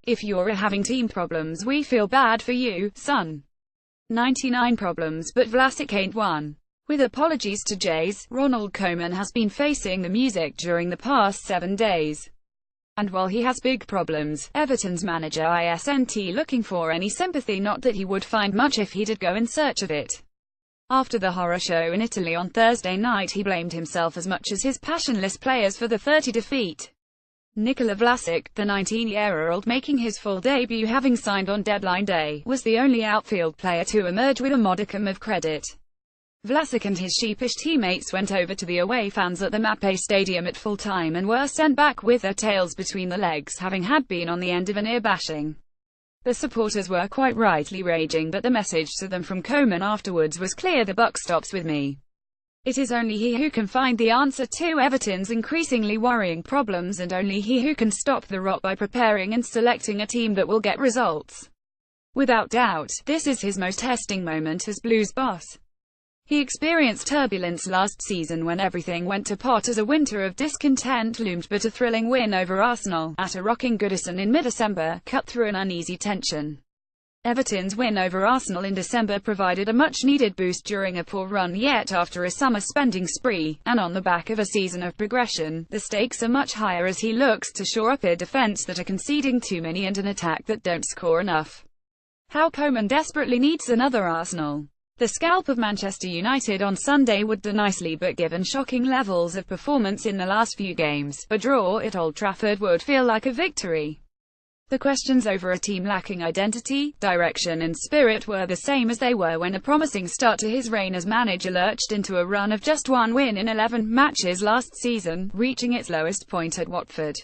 If you're having team problems, we feel bad for you, son. 99 problems, but Vlasic ain't one. With apologies to Jays, Ronald Koeman has been facing the music during the past 7 days. And while he has big problems, Everton's manager isn't looking for any sympathy, not that he would find much if he did go in search of it. After the horror show in Italy on Thursday night, he blamed himself as much as his passionless players for the 30 defeat. Nikola Vlasic, the 19-year-old making his full debut having signed on deadline day, was the only outfield player to emerge with a modicum of credit. Vlasic and his sheepish teammates went over to the away fans at the Mappe Stadium at full time and were sent back with their tails between the legs, having had been on the end of an ear bashing. The supporters were quite rightly raging, but the message to them from Koeman afterwards was clear: the buck stops with me. It is only he who can find the answer to Everton's increasingly worrying problems, and only he who can stop the rot by preparing and selecting a team that will get results. Without doubt, this is his most testing moment as Blues boss. He experienced turbulence last season when everything went to pot as a winter of discontent loomed, but a thrilling win over Arsenal, at a rocking Goodison in mid-December, cut through an uneasy tension. Everton's win over Arsenal in December provided a much-needed boost during a poor run yet after a summer spending spree, and on the back of a season of progression, the stakes are much higher as he looks to shore up a defence that are conceding too many and an attack that don't score enough. How Koeman desperately needs another Arsenal. The scalp of Manchester United on Sunday would do nicely, but given shocking levels of performance in the last few games, a draw at Old Trafford would feel like a victory. The questions over a team lacking identity, direction and spirit were the same as they were when a promising start to his reign as manager lurched into a run of just one win in 11 matches last season, reaching its lowest point at Watford.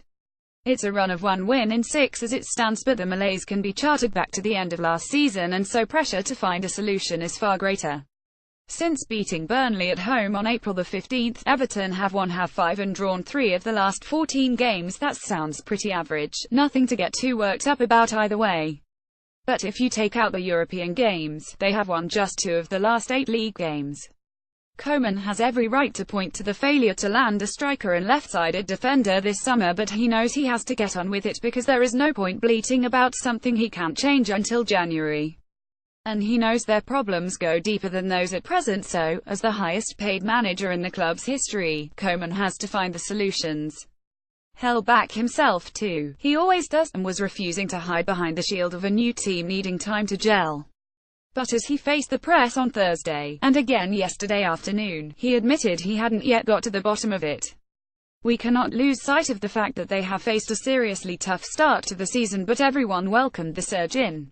It's a run of one win in 6 as it stands, but the malaise can be charted back to the end of last season, and so pressure to find a solution is far greater. Since beating Burnley at home on April the 15th, Everton have won 5 and drawn 3 of the last 14 games. That sounds pretty average, nothing to get too worked up about either way. But if you take out the European games, they have won just 2 of the last 8 league games. Koeman has every right to point to the failure to land a striker and left-sided defender this summer, but he knows he has to get on with it because there is no point bleating about something he can't change until January. And he knows their problems go deeper than those at present, so, as the highest-paid manager in the club's history, Koeman has to find the solutions. Held back himself too. He always does, and was refusing to hide behind the shield of a new team needing time to gel. But as he faced the press on Thursday, and again yesterday afternoon, he admitted he hadn't yet got to the bottom of it. We cannot lose sight of the fact that they have faced a seriously tough start to the season, but everyone welcomed the surge in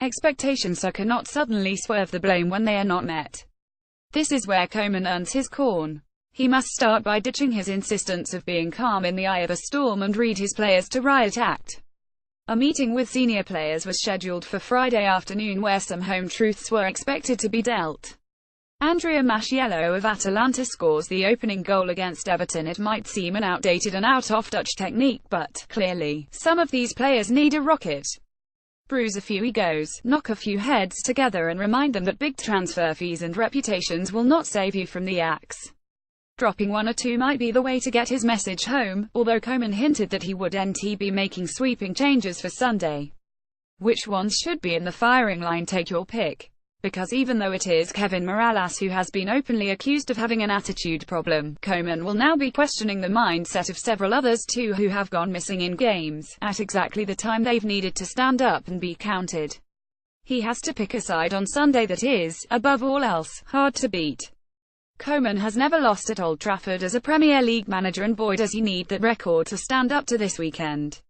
expectations, so cannot suddenly swerve the blame when they are not met. This is where Koeman earns his corn. He must start by ditching his insistence of being calm in the eye of a storm and read his players to riot act. A meeting with senior players was scheduled for Friday afternoon where some home truths were expected to be dealt. Andrea Masciello of Atalanta scores the opening goal against Everton. It might seem an outdated and out-of-touch technique, but, clearly, some of these players need a rocket. Bruise a few egos, knock a few heads together and remind them that big transfer fees and reputations will not save you from the axe. Dropping 1 or 2 might be the way to get his message home, although Koeman hinted that he wouldn't be making sweeping changes for Sunday. Which ones should be in the firing line? Take your pick. Because even though it is Kevin Morales who has been openly accused of having an attitude problem, Koeman will now be questioning the mindset of several others too who have gone missing in games, at exactly the time they've needed to stand up and be counted. He has to pick a side on Sunday that is, above all else, hard to beat. Koeman has never lost at Old Trafford as a Premier League manager, and boy does he need that record to stand up to this weekend.